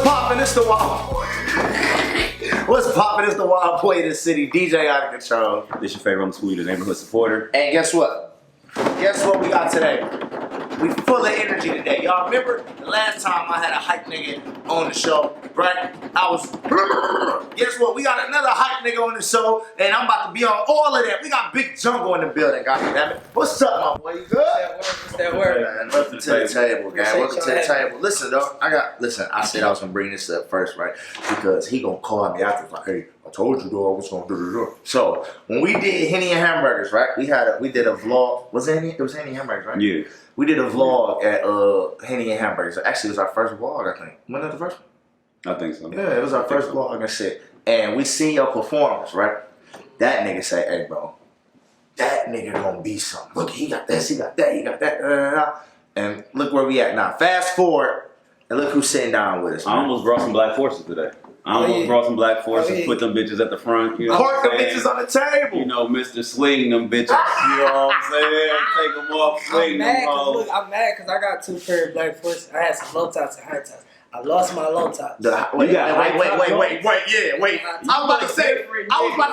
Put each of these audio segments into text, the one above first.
poppin'? It's the Wild Boy. What's poppin'? It's the Wild Boy of the city. DJ out of control. This your favorite unsweeter, neighborhood supporter. And guess what? Guess what we got today? We full of energy today. Y'all remember the last time I had a hype nigga on the show, right? Guess what? We got another hype nigga on the show, and I'm about to be on all of that. We got Big Jungle in the building, goddammit. What's up, my boy? You good? What's that word? Man, welcome to the table, gang. Welcome to the table. Listen, though, I said I was gonna bring this up first, right? Because he gonna call me after, like, hey, I told you, though, I was gonna do. So when we did Henny and Hamburgers, right? We did a vlog. Was it Henny? It was Henny and Hamburgers, right? Yeah. We did a vlog at Henny and Hamburgers. Actually, it was our first vlog, I think. Wasn't it the first one? I think so. Yeah, it was our first vlog and shit. And we seen your performance, right? That nigga say, hey, bro, that nigga gonna be something. Look, he got this, he got that, he got that. And look where we at now. Fast forward, and look who's sitting down with us. I almost brought some Black Forces today. Brought some Black Forces, put them bitches at the front. You know Park them bitches on the table. You know, Mr. Swing them bitches. You know what I'm saying? Take them off, swing them hoes. I'm mad because I got 2 pairs of Black Forces. I had some low tops and high tops. I lost my low tops. Wait. I was about to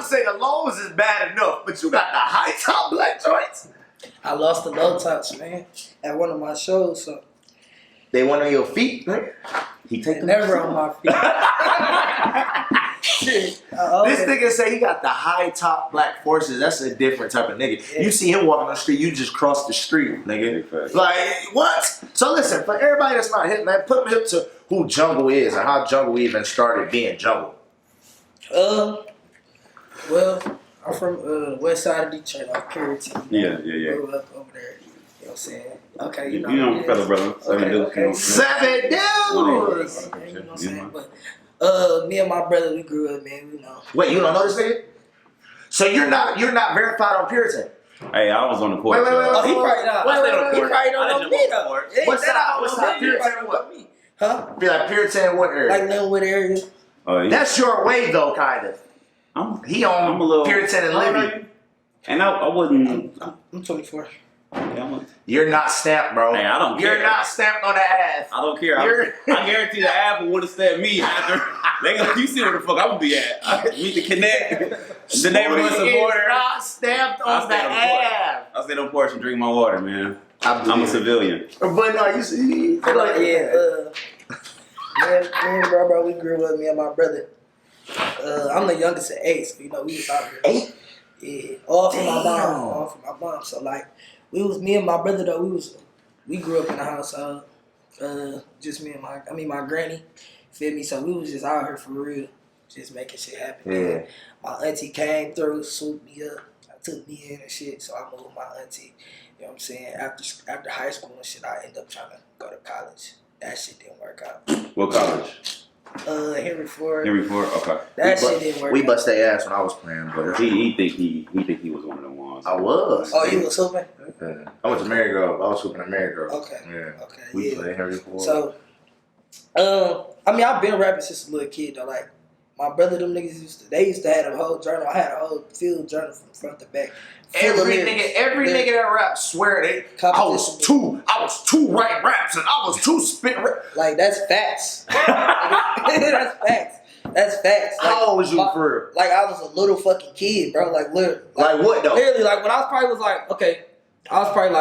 say the lows is bad enough, but you got the high top black joints. I lost the low tops, man, at one of my shows. So they went on your feet, right? He take them never on my feet. This nigga say he got the high top Black Forces. That's a different type of nigga. Yeah. You see him walking on the street, you just cross the street, nigga. Like, what? So listen, for everybody that's not hip, man, put them hip to who Jungle is and how Jungle even started being Jungle. Well, I'm from west side of Detroit, like Puritan. Yeah. Grew up over there. You know what I'm saying? Okay, you know fellow brother. Okay. 7 dudes! You know what I'm saying? But me and my brother, we grew up, man. We know. Wait, you don't know this nigga? So you're not verified on Puritan? Hey, I was on the court. Wait. Oh, he probably not. He probably don't know me though. What's that Puritan what? Huh? Be like Puritan what area? Like Linwood area. Oh, yeah. That's your way though, kind of. I'm a little Puritan and Libby. And I wasn't. I'm 24. Yeah, you're not stamped, bro. Hey, I don't care. You're not stamped on the ass. I don't care. I guarantee the app will want to stamp me after. You see where the fuck I'm gonna be at. Meet the connect. The neighborhood supporter. Not stamped on the ass. I stay on porch and drink my water, man. I'm a civilian. But no, you see, me and bro, we grew up. Me and my brother. I'm the youngest of 8, so you know we was out here. 8? Yeah, all from my mom. So like. Me and my brother though, we grew up in the household. Just me and my granny, feel me? So we was just out here for real, just making shit happen. Yeah. Man. My auntie came through, swooped me up, took me in and shit. So I moved with my auntie. You know what I'm saying? After high school and shit, I ended up trying to go to college. That shit didn't work out. What college? Henry Ford. Okay. That shit didn't work. We bust their ass when I was playing, but he think he was one of them ones. I was. Oh, you was hooping? Yeah. I went to Marygirl. I was hooping at Marygirl. Okay. Yeah. Okay. We played Henry Ford. So, I've been rapping since a little kid though. Like my brother, them niggas used to have a whole journal. I had a whole field journal from front to back. Every nigga that raps swear I was two writing raps and I was two spit raps. Like that's facts. That's facts. Like, how old was you for real? Like I was a little fucking kid, bro. Like literally. Like what though? Literally, like when I was probably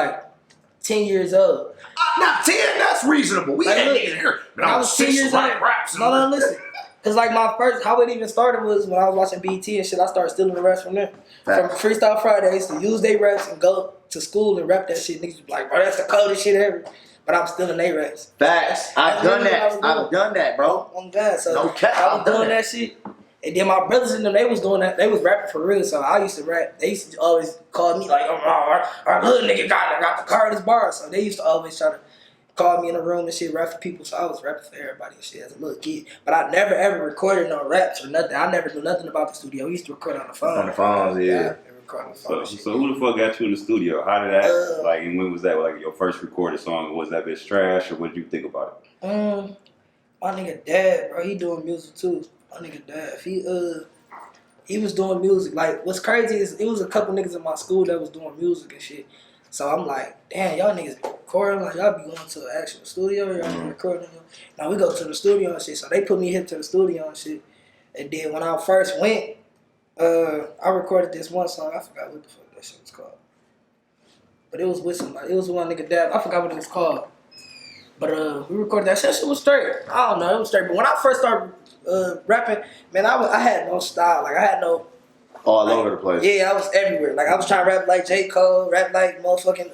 10 years old. Now 10, that's reasonable. We had niggas here. But I was 10 years old. Raps. No, listen. Cause like how it even started was when I was watching BET and shit. I started stealing the raps from them. From Freestyle Friday, I used to use their raps and go to school and rap that shit. Niggas be like, bro, that's the coldest shit ever. But I'm stealing their raps. Facts. I've done that, bro. Oh God, so no cap. I was doing that shit. And then my brothers and them, they was doing that. They was rapping for real. So I used to rap. They used to always call me like, our little nigga got the car in his bar. So they used to always try to call me in the room and shit, rap for people. So I was rapping for everybody and shit as a little kid. But I never ever recorded no raps or nothing. I never knew nothing about the studio. We used to record on the phone. On the phones, yeah. So who the fuck got you in the studio? How did that, and when was that, like, your first recorded song? Was that bitch trash, or what did you think about it? My nigga dad, bro, he doing music too. My nigga dad, he was doing music. Like, what's crazy is it was a couple niggas in my school that was doing music and shit. So I'm like, damn, y'all niggas be recording, like y'all be going to an actual studio, y'all be recording. Now we go to the studio and shit. So they put me here to the studio and shit. And then when I first went, I recorded this one song. I forgot what the fuck that shit was called. But it was with somebody. It was one nigga dad. I forgot what it was called. But we recorded that shit. That shit was straight. I don't know. It was straight. But when I first started rapping, man, I had no style. Like I had no. All over the place. Yeah, I was everywhere. Like I was trying to rap like J. Cole, rap like motherfucking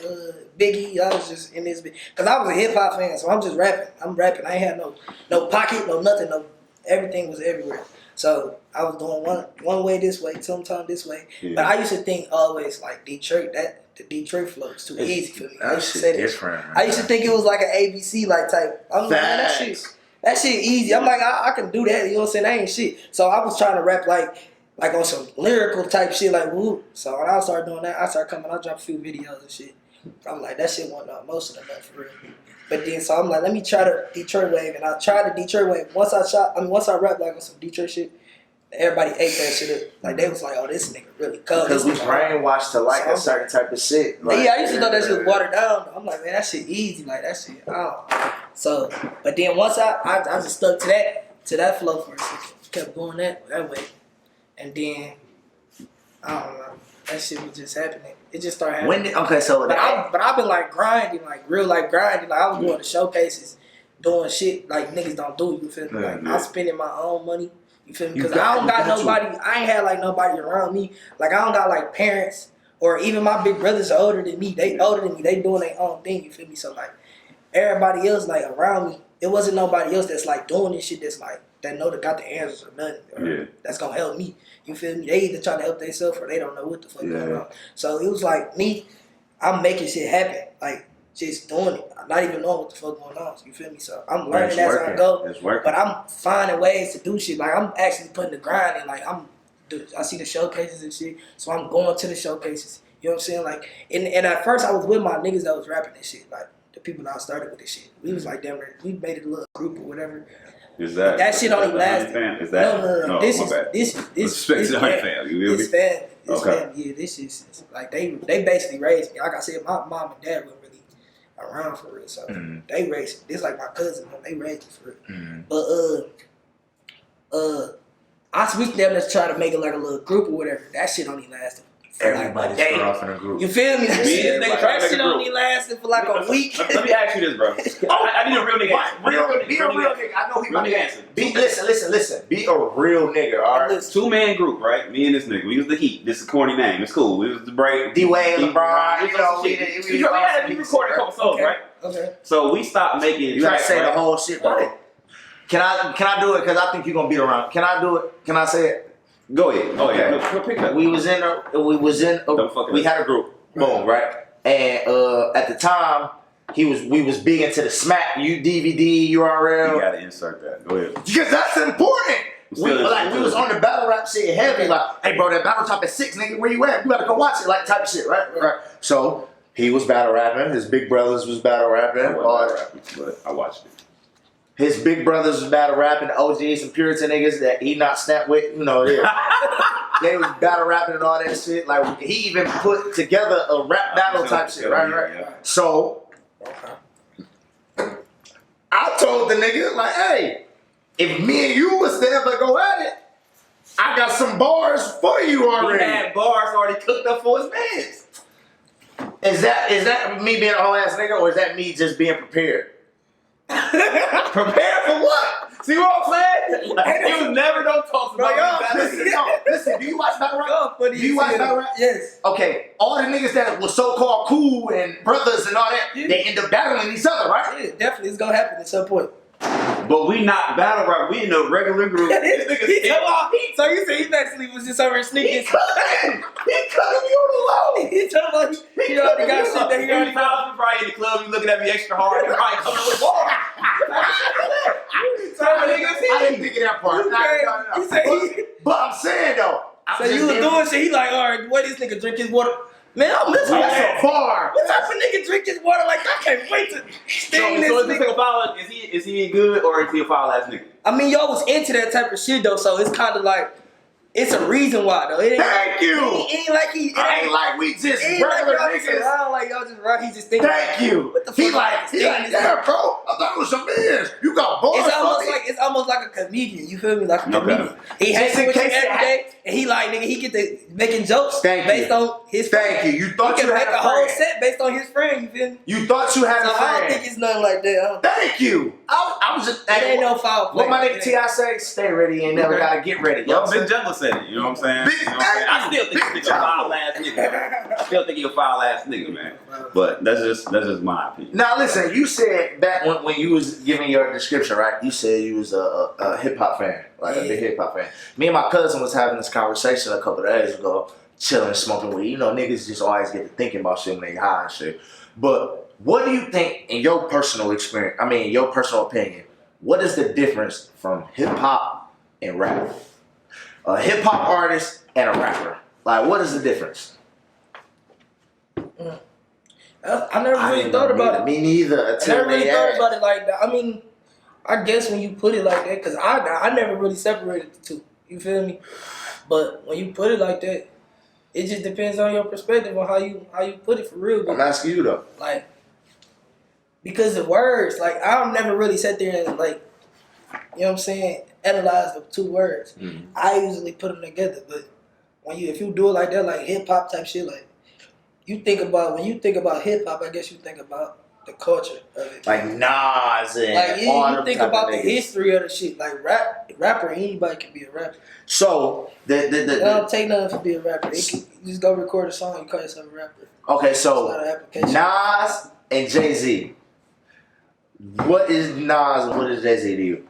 Biggie. I was just in this because I was a hip hop fan, so I'm just rapping. I'm rapping. I ain't had no pocket, no nothing, no everything was everywhere. So I was doing one way this way, sometime this way. Yeah. But I used to think always like Detroit, the Detroit flow is too easy for me. That shit different. I used to think it was like an ABC like type. I'm like, man, that shit easy. I'm like, I can do that. You know what I'm saying? That ain't shit. So I was trying to rap like on some lyrical type shit, like woo. So when I started doing that, I started coming. I dropped a few videos and shit. I'm like, that shit wasn't most of them for real. But then, so I'm like, let me try the Detroit wave, and I tried the Detroit wave. Once I rapped like on some Detroit shit, everybody ate that shit up. Like they was like, oh, this nigga really cold. Because we brainwashed to like a certain type of shit. Like, yeah, I used to know that shit was watered down. I'm like, man, that shit easy. Like that shit. So, but then once I just stuck to that flow for a second, kept going that way. And then, I don't know, that shit was just happening. It just started happening. But I've been like grinding, like real like grinding. Like I was going to showcases, doing shit like niggas don't do, you feel me? Like I'm spending my own money, you feel me? Because I don't got nobody, I ain't had like nobody around me. Like I don't got like parents or even my big brothers are older than me. They doing their own thing, you feel me? So like everybody else like around me, it wasn't nobody else that's like doing this shit that's like, that know that got the answers or nothing. Or that's gonna help me. You feel me? They either trying to help themselves or they don't know what the fuck going on. So it was like me, I'm making shit happen. Like just doing it. I'm not even knowing what the fuck going on. You feel me? So I'm learning as I go. But I'm finding ways to do shit. Like I'm actually putting the grind in. Like I see the showcases and shit. So I'm going to the showcases. You know what I'm saying? Like and at first I was with my niggas that was rapping this shit. Like the people that I started with this shit. We was like damn we made it a little group or whatever. Is that shit only lasted? Is that no. This is family. Yeah, this is like they basically raised me. Like I said, my mom and dad weren't really around for real, so they raised me. This like my cousin, they raised me for real. But I switched them to try to make it like a little group or whatever. That shit only lasted. Everybody start off in a group. You feel me? That shit only lasted for like a week. Let me ask you this, bro. I need a real nigga. Be a real nigga. I know he real nigga answer. Listen. Be a real nigga, alright? 2-man group, right? Me and this nigga. We was the Heat. This is a corny name. It's cool. We was the break. D-Wade, LeBron. We recorded a couple songs, right? Okay. So we stopped making. You gotta say the whole shit, right? Can I do it? Because I think you're gonna beat around. Can I do it? Can I say it? Go ahead. Oh yeah. No, pick up. We had a group. Boom, right? And at the time, we was big into the smack DVD URL. You gotta insert that. Go ahead. Because that's important. We was on the battle rap shit heavy. Like, hey bro, that battle top at 6, nigga. Where you at? You gotta go watch it. Like type of shit, right? So he was battle rapping. His big brothers was battle rapping. But I watched it. His big brothers was battle rapping, the OGs and Puritan niggas that he not snapped with, you know, they was battle rapping and all that shit. Like, he even put together a rap battle type shit, right? Yeah. So, I told the nigga, like, hey, if me and you was to ever go at it, I got some bars for you already. He had bars already cooked up for his mans. Is that me being a whole ass nigga, or is that me just being prepared? Prepared for what? See what I'm saying? You never don't talk about listen, do you watch battle rap? Do you watch battle rap? Yes. Okay, all the niggas that were so-called cool and brothers and all that, they end up battling each other, right? Yeah, definitely. It's gonna happen at some point. But we not battle rap. We in a regular group. So you say he basically was just over sneaking. He cutting me on the low. He talking about he already got shit that he already found. You probably in the club, you looking at me extra hard. You probably coming with bars. I didn't think of that part. No. But I'm saying though. So you was doing shit. He like, all right, why this nigga drink his water? Man, I'm listening. That's a bar. What type of nigga drink his water like I can't wait to sting this nigga. So nigga. Foul, is he good or is he a foul ass nigga? I mean, y'all was into that type of shit though, so it's kind of like It's a reason why though. It ain't Thank you. It ain't like he. It I ain't ain't like we just It ain't like regular y'all just niggas. around like y'all just around. He's just thinking. Thank you. What the fuck? He like, yeah, bro. I thought it was some beers. You got bars. It's almost like a comedian. You feel me? Like a Okay. comedian. He hangs with you every day, and he like nigga. He get to making jokes based on his friend. Thank you. You thought He you can had make a a whole friend. set based on his friend. You feel me? You thought you had So a I don't friend. think it's nothing like that. Thank you. I was just. It ain't no foul play. What my nigga T.I. say? Stay ready and never gotta get ready. Yo, Yo, Big Jungle said it. You know what I'm saying? Big- You know what I'm saying? I still think he's a foul ass nigga. Man. I still think he's a foul ass nigga, man. But that's just my opinion. Now listen, you said back when you was giving your description, right? You said you was a hip hop fan, like a big hip hop fan. Me and my cousin was having this conversation a couple of days ago, chilling, smoking weed. You know, niggas just always get to thinking about shit when they high and shit. But what do you think, in your personal experience? I mean, your personal opinion, what is the difference from hip hop and rap? A hip hop artist and a rapper. Like, what is the difference? I never really thought about it. Me neither. I never really thought about it like that. I mean, I guess when you put it like that, because I never really separated the two. You feel me? But when you put it like that, it just depends on your perspective on how you put it for real. I'm asking you though. Like, because the words, like I've never really sat there and like, you know what I'm saying, analyze the two words. Mm-hmm. I usually put them together, but if you do it like that, like hip hop type shit, like when you think about hip hop, I guess you think about the culture of it. Like Nas and Like all you think type about of the niggas. history of the shit. Like rapper, anybody can be a rapper. So It don't take nothing to be a rapper. You just go record a song, you call yourself a rapper. okay, It's not so an application. Nas and Jay-Z. What is Nas and what is Jay-Z to you?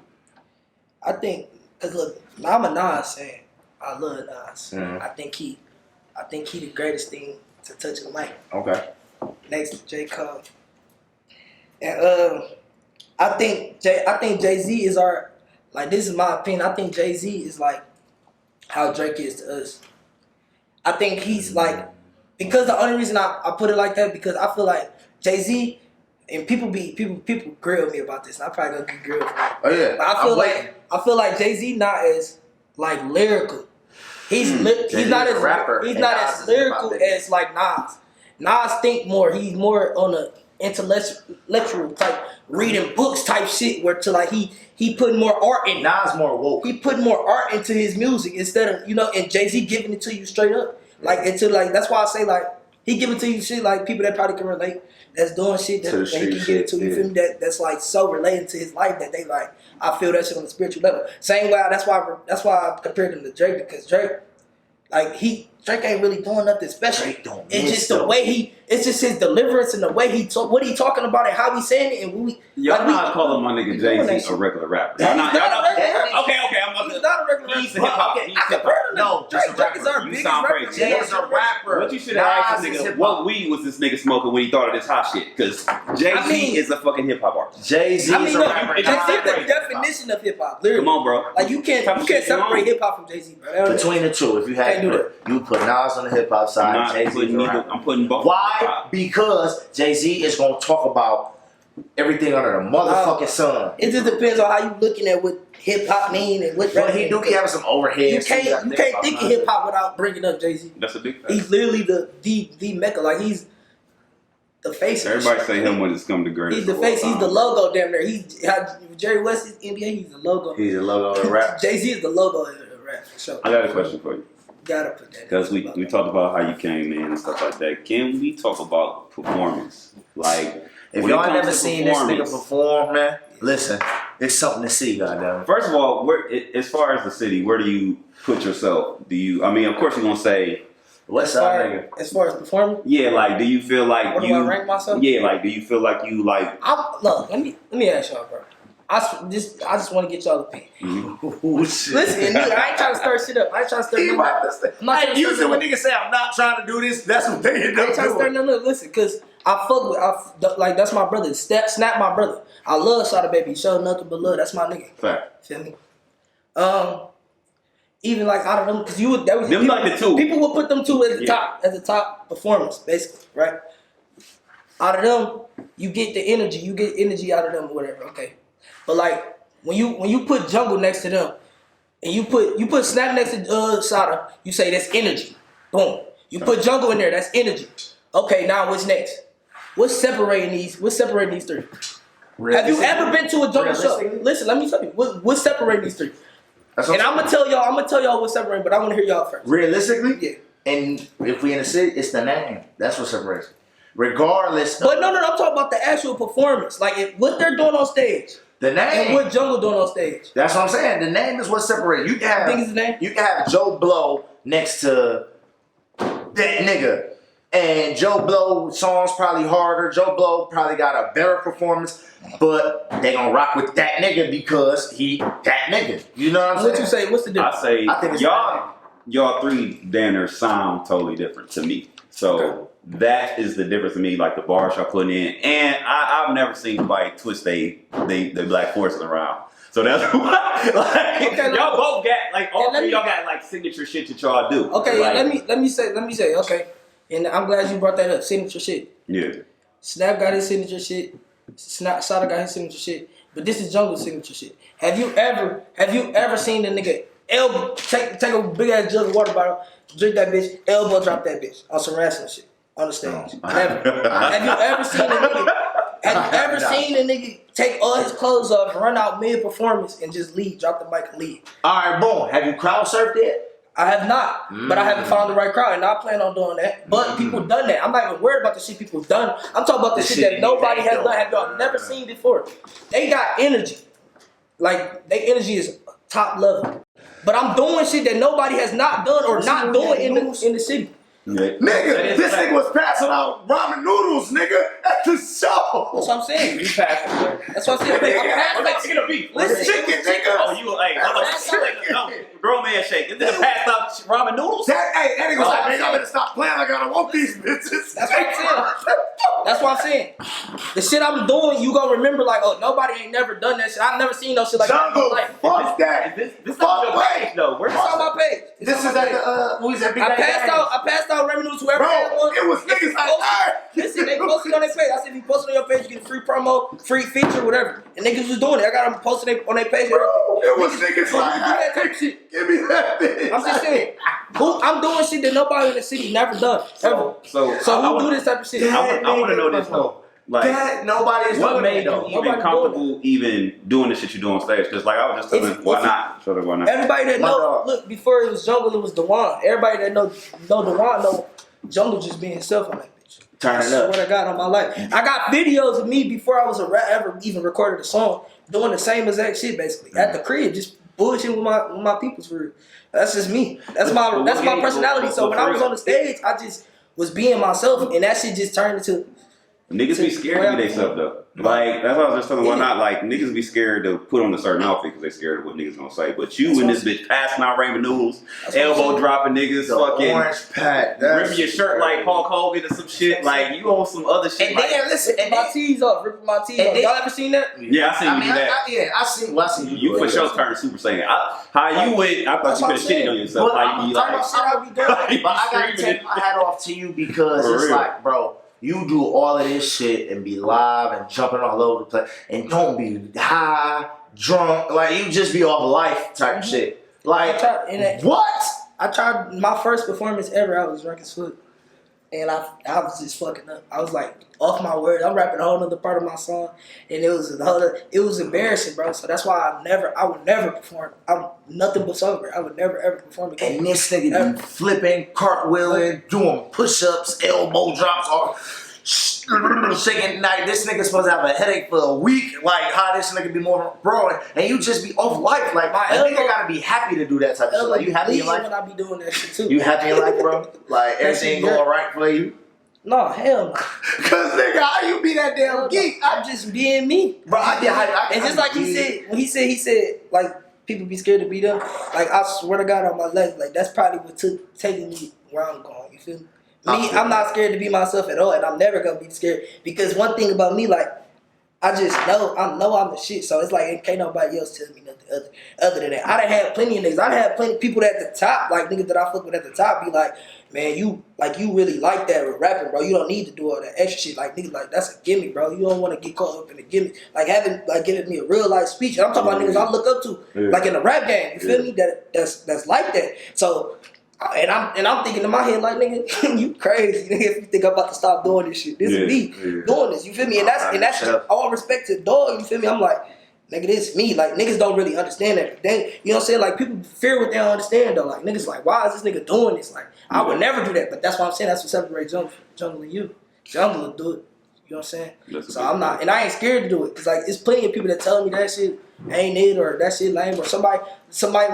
I think, cause look, I'm a Nas fan. I love Nas. Mhm. I think he the greatest thing to touch a mic. Okay. Next to J. Cole. And I think Jay-Z is this is my opinion. I think Jay-Z is like how Drake is to us. I think he's like, because the only reason I put it like that, because I feel like Jay-Z, and people grill me about this, and I probably gonna get grilled for it. Oh yeah. But I feel like Jay-Z not as like lyrical. He's not as rapper. He's and not Nas as is lyrical hip-hop nigga. as like Nas. Nas think more. He's more on a intellectual type, reading books type shit. Where to like he putting more art in. Nas more woke. He put more art into his music instead of and Jay-Z giving it to you straight up. Like that's why I say like he giving to you shit like people that probably can relate. That's doing shit that he can get it to. You feel me? That's like so related to his life that they like. I feel that shit on the spiritual level. Same way. That's why I compared him to Drake, because Drake ain't really doing nothing special. It's just the way it's just his deliverance and the way what he talking about and how he saying it, and Y'all not calling my nigga Jay-Z a regular rapper. Y'all not. Okay, I'm about to. He's not a regular He's a rapper. hip hop. Okay, He's I hip compared hop. him to No, just a Drake is rapper. our You biggest sound rapper. crazy. Jay is a rapper. What you should have asked Nas this is nigga, hip-hop. what weed was this nigga smoking when he thought of this hot shit? Because Jay-Z is a fucking hip hop artist. Jay-Z I mean, is a no, rapper. Jay-Z Nas is is the hip-hop. definition of hip hop. Come on, bro. Like you can't separate hip hop from Jay-Z, bro. Between the two, if you had Can't do to put, you would put Nas on the hip hop side, Jay-Z on the rapper. I'm putting both. Why? Because Jay-Z is gonna talk about everything under the motherfucking sun. It just depends on how you looking at what hip hop mean and what But rap he mean. do be having some overhead. You can't think of hip hop without bringing up Jay-Z. That's a big fact. He's literally the mecca. Like he's the face. of the Everybody shit. say him when it's come to greatest. He's the face. He's the logo. Damn near. Jerry West is NBA. He's the logo. He's a logo of rap. Jay-Z is the logo of the rap for sure. I got a question for you. Gotta put that. Because we talked about how you came in and stuff like that. Can we talk about performance? Like, If when it y'all comes never to seen this nigga performance, perform, man, listen, it's something to see, goddamn. First of all, as far as the city, where do you put yourself? I mean, of course you're gonna say, What's side nigga? As far as performing, yeah. Like, do you feel like where do I rank myself? Yeah, like, do you feel like you like? Look, let me ask y'all, bro. I just want to get y'all opinion. Ooh, shit. Listen, nigga, I ain't trying to stir shit up. I ain't trying to stir nothing up. I'm not trying to Usually stir when nothing niggas say I'm not trying to do this, that's what they end I ain't up trying to stir doing. nothing up. Listen, cause like that's my brother. Snap my brother. I love Shada Baby. He showed nothing but love. That's my nigga. Fact. Feel me? Even like out of them, cause that was Them people, like the two. People will put them two as the top performers, basically, right? Out of them, you get the energy. You get energy out of them, or whatever. Okay, but like when you put Jungle next to them, and you put Snap next to Sada, you say that's energy. Boom. You put Jungle in there, that's energy. Okay, now what's next? What's separating these three? Have you ever been to a Jungle show? Listen, let me tell you. What's separating these three? And I'm gonna tell y'all what's separating, but I want to hear y'all first. Realistically? Yeah. And if we in the city, it's the name. That's what separates. Regardless. But no, I'm talking about the actual performance. Like what they're doing on stage. The name. And what Jungle doing on stage. That's what I'm saying. The name is what separates. You can have. You think it's the name? You can have Joe Blow next to that nigga. And Joe Blow songs probably harder. Joe Blow probably got a better performance, but they gonna rock with that nigga because he that nigga. You know what I'm saying? What you say? What's the difference? I think y'all three Danners sound totally different to me. So that is the difference to me, like the bars y'all putting in. And I've never seen anybody twist they black forces around. So that's why y'all both got like all three y'all got like signature shit that y'all do. Okay, like, let me say, okay. And I'm glad you brought that up. Signature shit. Yeah. Snap got his signature shit. Sada got his signature shit. But this is Jungle's signature shit. Have you ever seen the nigga elbow take a big ass jug of water bottle, drink that bitch, elbow drop that bitch on some wrestling shit on the stage? Never. Have you ever seen a nigga? Have you ever seen a nigga take all his clothes off, run out mid performance, and just leave, drop the mic and leave? All right, boom. Have you crowd surfed yet? I have not, but I haven't found the right crowd, and I plan on doing that. But people done that. I'm not even worried about the shit people done. I'm talking about the shit that nobody has done. Have y'all never seen before? They got energy. Like, their energy is top level. But I'm doing shit that nobody has not done or not doing in the city. Yeah. Nigga, this nigga was passing out ramen noodles, nigga, at the show. That's what I'm saying. You passing there. That's what I'm saying. I'm passing Chicken or beef? Listen, Chicken, nigga. Oh, you no, grown man shake. This nigga passed out ramen noodles? That nigga was like, nigga, I better stop playing. I gotta want these bitches. That's what I'm saying. That's what I'm saying. The shit I'm doing, you gonna remember like, oh, nobody ain't never done that shit. I've never seen no shit like that in my Jungle, life. fuck that. This not your page, though. It's on my page. This is at the, who is that big I passed out revenues to whoever had one. It was niggas like, Listen, they posted on their page. I said, if you post on your page, you get a free promo, free feature, whatever. And niggas was doing it. I got them posted on their page. Bro, it was niggas like, that type of shit. Give me that bitch. I'm just saying, I'm doing shit that nobody in the city never done. Ever. So who do this type of shit? I want to know this though. Like, that nobody is what doing made it, though. you even comfortable even doing the shit you do on stage? Because like I was just telling, why not? So why not? Everybody that know, look, before it was Jungle, it was Dewan. Everybody that know Dewan know Jungle just being himself on that bitch. Turn it up. What I got on my life. I got videos of me before I was ever even recorded a song doing the same exact shit basically at the crib, just bullshitting with my peoples for real. That's just me. That's my personality. So when I was on the stage, I just was being myself, and that shit just turned into. Niggas be scared to be themselves though. Like that's what I was just telling. Why not? Like niggas be scared to put on a certain outfit because they scared of what niggas gonna say. But you and this bitch passing out ramen noodles, elbow dropping niggas, fucking orange pack, ripping your shirt like Hulk Hogan or some shit. Like you on some other shit. And like, then listen, and my tees off, ripping my tees off. Y'all ever seen that? Yeah, I seen you do that. I seen you. You for sure turned Super Saiyan. How you went? I thought you could have shitted on yourself. How you be like? But I gotta take my hat off to you because it's like, bro. You do all of this shit and be live and jumping all over the place and don't be high, drunk, like you just be off life type shit. Like, what? I tried my first performance ever. I was drunk as fuck. And I was just fucking up. I was like off my word. I'm rapping a whole other part of my song, and it was embarrassing, bro. So that's why I would never perform. I'm nothing but sober. I would never ever perform again. And this nigga be flipping, cartwheeling, doing push-ups, elbow drops, or shaking. Like this nigga supposed to have a headache for a week. Like how this nigga be more bro, and you just be off life. Like my nigga gotta be happy to do that type of shit. Like you happy in life? When I be doing that shit too. You happy in life, bro? Like everything going right for you? No, hell no. Cause nigga, how you be that damn geek? I'm just being me, bro. And just like he said, when he said like people be scared to be them. Like I swear to God on my life, like that's probably what took taking me where I'm going. You feel me? I'm not scared to be myself at all, and I'm never gonna be scared because one thing about me, like I just know I'm the shit. So it's like can't nobody else tell me nothing other than that. I done had plenty of niggas. I done had plenty of people at the top, like niggas that I fuck with at the top, be like, man, you really like that with rapping, bro. You don't need to do all that extra shit. Like niggas, like that's a gimmick, bro. You don't want to get caught up in the gimmick. Like giving me a real life speech. And I'm talking about niggas I look up to, like in the rap game. You feel me? That's like that. So. And I'm thinking in my head like, nigga, you crazy, nigga, if you think I'm about to stop doing this shit. This is me doing this, you feel me? And that's all respect to the dog, you feel me? I'm like, nigga, this is me. Like, niggas don't really understand that. They, you know what I'm saying? Like, people fear what they don't understand, though. Like, niggas like, why is this nigga doing this? Like, I would never do that. But that's what I'm saying. That's what separates Jungle and you. Jungle will do it. You know what I'm saying? So I'm not, and I ain't scared to do it. Because, like, it's plenty of people that tell me that shit ain't it or that shit lame or somebody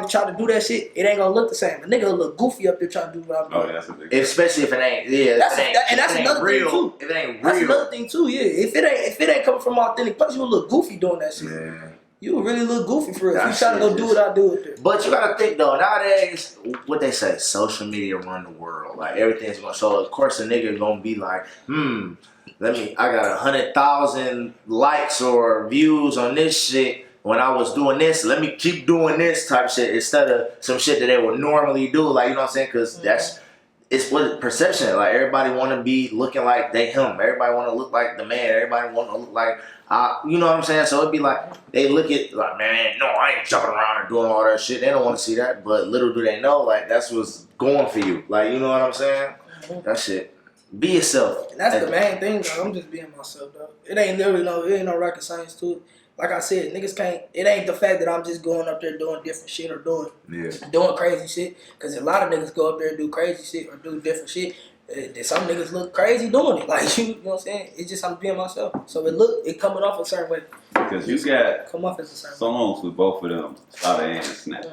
try to do that shit, it ain't gonna look the same. A nigga will look goofy up there trying to do what I'm doing. Oh, that's a big especially if it ain't, that's another thing too. If it ain't real. That's another thing too, yeah. If it ain't coming from authentic place, you will look goofy doing that shit. Yeah. You will really look goofy for real. If you try to go do what I do with it. But you gotta think though, nowadays, what they say, social media run the world. Like everything's going, so of course a nigga gonna be like, I got 100,000 likes or views on this shit. When I was doing this, let me keep doing this type shit instead of some shit that they would normally do. Like, you know what I'm saying? Because it's what perception. Like, everybody want to be looking like they him. Everybody want to look like the man. Everybody want to look like, you know what I'm saying? So it'd be like, they look at, like, man, no, I ain't jumping around and doing all that shit. They don't want to see that. But little do they know, like, that's what's going for you. Like, you know what I'm saying? That shit. Be yourself. And that's the main thing, though. I'm just being myself, though. It ain't no rocket science to it. Like I said, niggas can't, it ain't the fact that I'm just going up there doing different shit or doing crazy shit. Because a lot of niggas go up there and do crazy shit or do different shit. Some niggas look crazy doing it. Like, you know what I'm saying? It's just I'm being myself. So it coming off a certain way. Because you got come off as a certain songs with both of them, Slaughter and Snap.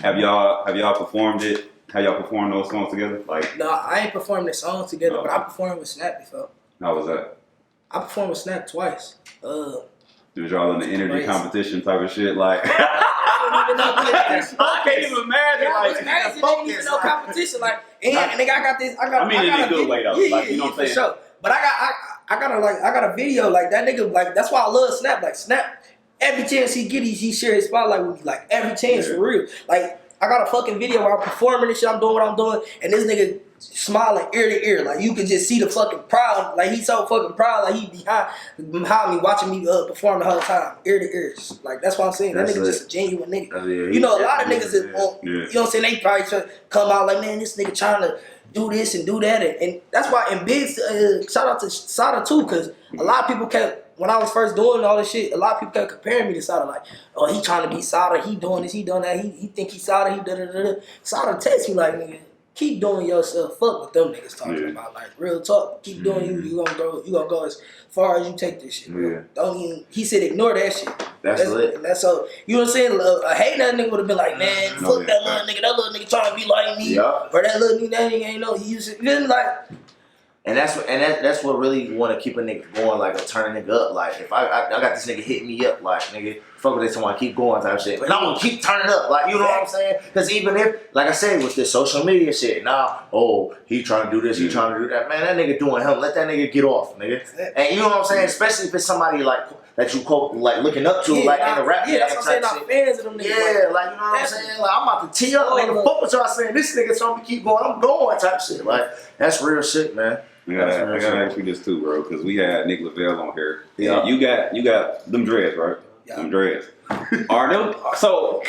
Have y'all performed it? Have y'all performed those songs together? Like, no, I ain't performed the songs together, but I performed with Snap before. How was that? I performed with Snap twice. Was y'all in the energy competition type of shit? Like, I can't even imagine. Yeah, like, crazy. There ain't even no competition. Like, and nigga, I got this. I got in a good way though. Yeah, like, you know what I'm saying? For sure. But I got a video like that nigga. Like, that's why I love Snap. Like, Snap, every chance he get, he share his spotlight with me. Like, every chance for real. Like, I got a fucking video where I'm performing and shit. I'm doing what I'm doing, and this nigga smiling ear to ear. Like, you can just see the fucking pride. Like, he's so fucking proud. Like, he behind me watching me perform the whole time, ear to ear. Like, that's what I'm saying. That nigga just a genuine nigga. You know, a lot of niggas that won't, you know what I'm saying, they probably try to come out like, man, this nigga trying to do this and do that. And that's why, and big shout out to Sada too, because a lot of people kept, when I was first doing all this shit, a lot of people kept comparing me to Sada. Like, oh, he trying to be Sada, he doing this, he doing that, he think he Sada, he da-da-da-da. Sada text me like, nigga, keep doing yourself. Fuck what them niggas talking about. Like, real talk. Keep doing you. You gonna go as far as you take this shit. Bro. Don't even. He said ignore that shit. That's lit. And that's so. You know what I'm saying? A hating that nigga would have been like, man, fuck that little nigga. That little nigga trying to be like me. Or that little nigga, that nigga ain't know. He used to. Then like. And that's what really want to keep a nigga going, like, or turn a nigga up. Like, if I got this nigga hitting me up, like, nigga, fuck with this, I want to keep going type shit. And I'm gonna keep turning up, like, you know what I'm saying? Because even if, like I said, with this social media shit, he trying to do this, he trying to do that. Man, that nigga doing him. Let that nigga get off, nigga. And you know what I'm saying? Especially if it's somebody like that you quote, like, looking up to, like, in the rap game. Yeah, that's what I'm saying. I'm fans of them niggas. Yeah, like, you know what I'm saying? Like, I'm about to tee up, nigga. Fuck what y'all saying. This nigga told me keep going. I'm going type shit. Like, that's real shit, man. I gotta ask you this too, bro, because we had Nick Lavelle on here. Yeah. You got them dreads, right? Yeah. Them dreads. Are them so?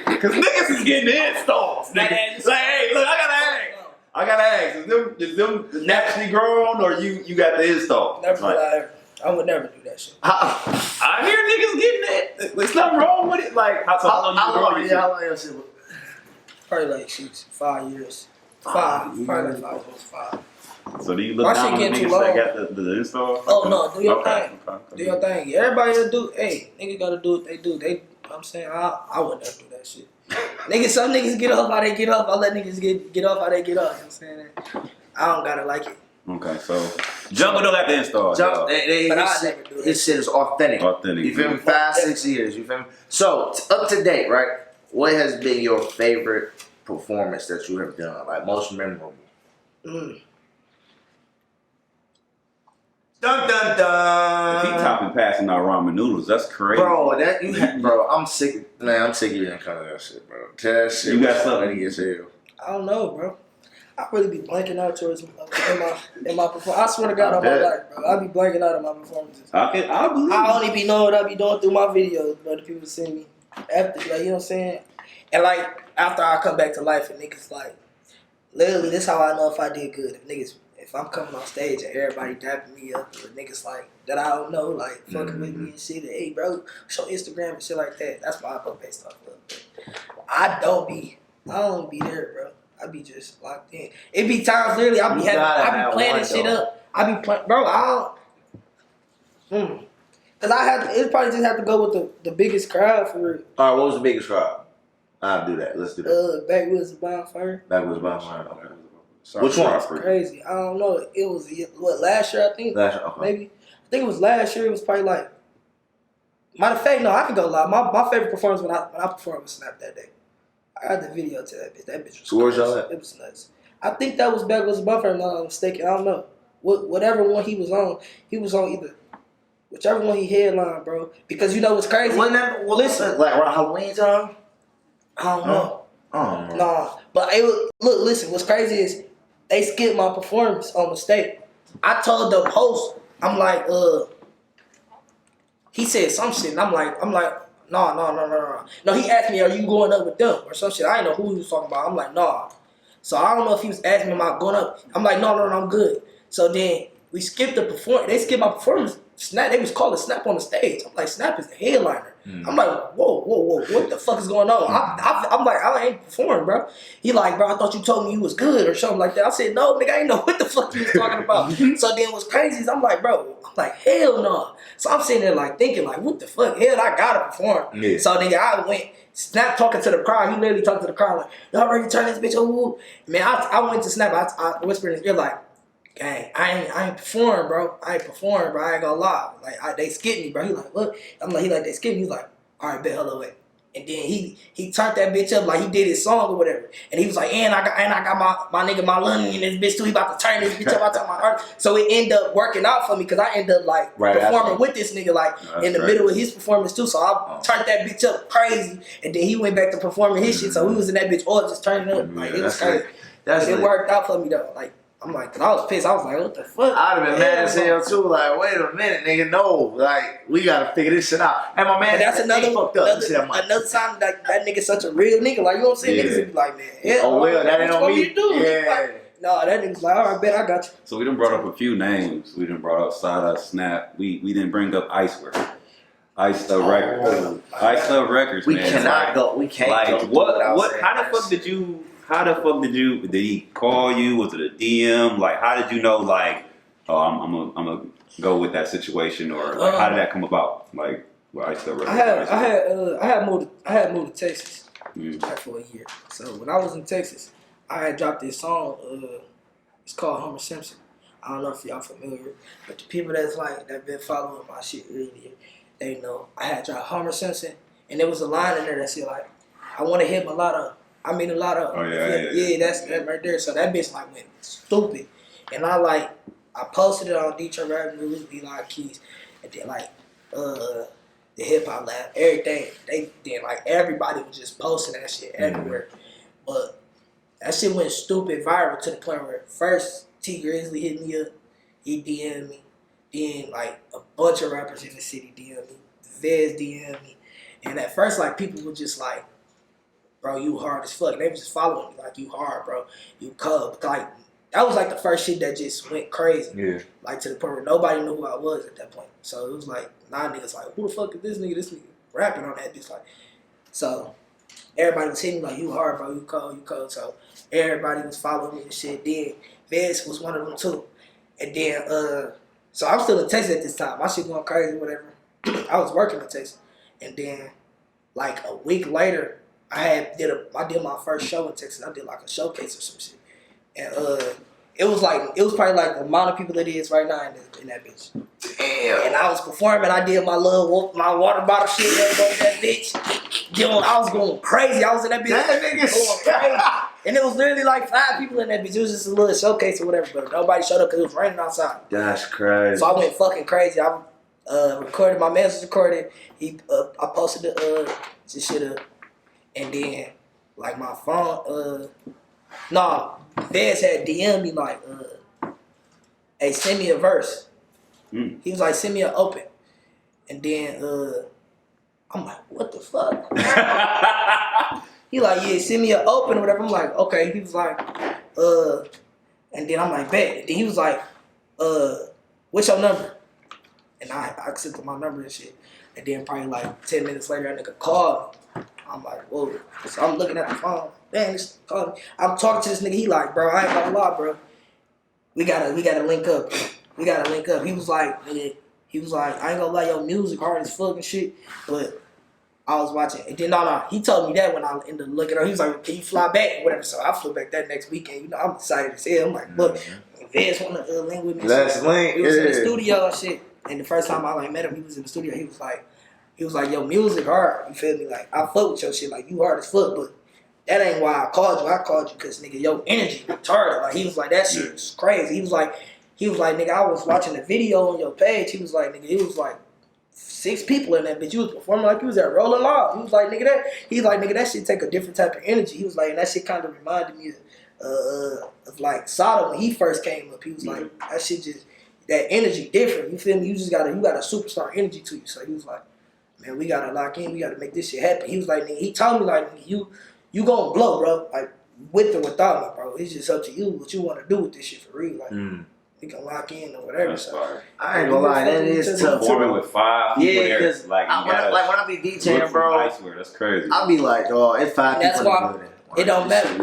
Because niggas is getting the installs. Like, hey, look, I gotta ask. Is them naturally grown or you got the install? Never I would never do that shit. I hear niggas getting that. There's nothing wrong with it. Like, how long your shit? Probably like 5 years. Probably like 5 years. 5. So do you look down on the niggas that got the install? Oh no, do your thing. Okay. Do your thing. Everybody will do. Hey, niggas gotta do what they do. I'm saying I would never do that shit. Niggas, some niggas get off how they get off. I let niggas get off how they get off. You know what I'm saying? I don't gotta like it. Okay, so Jungle don't have the install. This shit is authentic. You feel me? 5, 6 years. You feel me? So up to date, right? What has been your favorite performance that you have done? Like, most memorable? Dun dun dun. If he topping passing out ramen noodles, that's crazy. Bro, I'm sick. Man, I'm sick of you coming that shit, bro. That shit. You got something? As hell. I don't know, bro. I really be blanking out towards in my performance. I swear to God on my life, bro. I be blanking out on my performances. I believe. I only be knowing what I be doing through my videos, bro. The people see me after, like, you know what I'm saying? And like after I come back to life, and niggas like, literally, this how I know if I did good. If I'm coming on stage and everybody dapping me up, or niggas like that I don't know, like fucking with me and shit. Hey, bro, show Instagram and shit like that. That's why I go based off of. I don't be there, bro. I be just locked in. It be times literally I be playing this shit up. I be playing, bro. Cause it probably just have to go with the biggest crowd for real. All right, what was the biggest crowd? I'll do that. Let's do that. Backwoods Bonfire. Backwoods Bonfire. Okay. Sorry, Which one? Crazy. I don't know. It was last year I think. Okay. Maybe. I think it was last year. It was probably like. Matter of fact, no, I can go live. My favorite performance when I performed with Snap that day. I got the video to that bitch. That bitch was. So where's y'all at? It was nuts. I think that was Backwoods Bonfire. If I'm not mistaken. I don't know. Whatever one he was on either. Whichever one he headlined, bro. Because you know what's crazy? Listen, like around Halloween time. I don't know. Nah, but listen. What's crazy is they skipped my performance on mistake. I told the host, I'm like, he said some shit, and I'm like, no. No, he asked me, are you going up with them or some shit? I didn't know who he was talking about. I'm like, nah. So I don't know if he was asking me about going up. I'm like, no, I'm good. So then we skipped the performance. They skipped my performance. Snap, they was calling Snap on the stage. I'm like, Snap is the headliner. I'm like, whoa, what the fuck is going on? I'm like, I ain't performing, bro. He like, bro, I thought you told me you was good or something like that. I said, no, nigga, I ain't know what the fuck you was talking about. So then what's crazy is I'm like, hell no. So I'm sitting there like thinking like, what the fuck? Hell, I gotta perform. Yeah. So nigga, I went, Snap talking to the crowd. He literally talked to the crowd like, y'all ready to turn this bitch over? Man, I went to Snap. I whispered in his ear like, gang, I ain't performing, bro. I ain't gonna lie. Like they skipped me, bro. He like, look. I'm like, they skipped me. He's like, all right, bet, hello, wait. And then he turned that bitch up like he did his song or whatever. And he was like, and I got my nigga Maloney in this bitch too. He about to turn this bitch up. I told my heart. So it ended up working out for me because I ended up like performing with this nigga like in the middle of his performance too. So I turned that bitch up crazy. And then he went back to performing his shit. So we was in that bitch all just turning up. Like it was crazy. It worked out for me though. Like I'm like, cause I was pissed. I was like, what the fuck? I'd have been mad as hell too. Like, wait a minute, nigga, no. Like, we gotta figure this shit out. And my man, but that's another time that nigga such a real nigga. Like, you know what I'm saying? Niggas be like, man, that ain't on me. Yeah. Like, no, that nigga's like, all right, bet I got you. So we done brought up a few names. We done brought up Sada, Snap. We didn't bring up Icewear. Records. Icewear Records, we man. Cannot go. We can't like, go. What? How the fuck did you? Did he call you? Was it a DM? Like, how did you know? Like, oh, I'm gonna go with that situation, or like, how did that come about? Like, well, I had moved to Texas like for a year. So when I was in Texas, I had dropped this song. It's called Homer Simpson. I don't know if y'all familiar, but the people that been following my shit earlier, they know I had dropped Homer Simpson, and there was a line in there that said like, I want to hit a lot of. Oh, yeah. That's that right there. So that bitch like went stupid, and I posted it on Detroit Rap News, Be Like Keys, and then like the Hip Hop Lab, everything. They then like everybody was just posting that shit everywhere, but that shit went stupid viral to the point where first T Grizzly hit me up, he DM'd me, then like a bunch of rappers in the city DM'd me, Vez DM'd me, and at first like people were just like, bro, you hard as fuck. They was just following me like, you hard, bro. You cold. Like, that was like the first shit that just went crazy. Yeah. Like, to the point where nobody knew who I was at that point. So it was like, niggas like, who the fuck is this nigga? This nigga rapping on that bitch. Like, so everybody was hitting me like, you hard, bro. You cold. So everybody was following me and shit. Then Vez was one of them too. And then, so I'm still in Texas at this time. My shit going crazy, whatever. I was working in Texas. And then, like, a week later, I did my first show in Texas. I did like a showcase or some shit, and it was probably like the amount of people that is right now in that bitch. Damn. And I was performing. I did my water bottle shit that bitch. Yo, I was going crazy. I was in that bitch going crazy, and it was literally like 5 people in that bitch. It was just a little showcase or whatever, but nobody showed up because it was raining outside. That's crazy. So I went fucking crazy. I recorded. My man was recorded. I posted the shit up. And then, like, my phone, Vez had DM me like, hey, send me a verse. He was like, send me an open. And then I'm like, what the fuck? He like, yeah, send me an open or whatever. I'm like, okay. He was like, and then I'm like, bet. And then he was like, what's your number? And I sent him my number and shit. And then probably like 10 minutes later, that nigga called me. I'm like, whoa. So I'm looking at the phone. Damn, this called me. I'm talking to this nigga. He like, bro, I ain't gonna lie, bro. We gotta link up. We gotta link up. He was like, I ain't gonna lie, your music hard as fuck and shit. But I was watching. And then no, he told me that when I ended up looking up. He was like, can you fly back? Or whatever. So I flew back that next weekend. You know, I'm excited as hell. I'm like, look, Vez wanna link with me. Let's link. He was in the studio and shit. And the first time I like met him, he was in the studio. He was like, yo, music hard. You feel me? Like, I fuck with your shit. Like, you hard as fuck, but that ain't why I called you. I called you because, nigga, your energy retarded. Like, he was like, that shit was crazy. He was like, nigga, I was watching the video on your page. He was like, nigga, it was like 6 people in that bitch. You was performing like you was at Rolling Loud. He was like, nigga, that shit take a different type of energy. He was like, and that shit kind of reminded me of like Sodom when he first came up. He was like, that shit just, that energy different. You feel me? You got a superstar energy to you. So he was like, man, we gotta lock in. We gotta make this shit happen. He was like, nigga, he told me like, you gonna blow, bro. Like, with or without me, bro. It's just up to you what you want to do with this shit for real. Like, we can lock in or whatever. That's so I ain't gonna lie, that is tough. Performing with 5 people there, because like when I be DJing, bro, Icewear, that's crazy. I be like, oh, it's 5 that's people in why the building. it don't matter.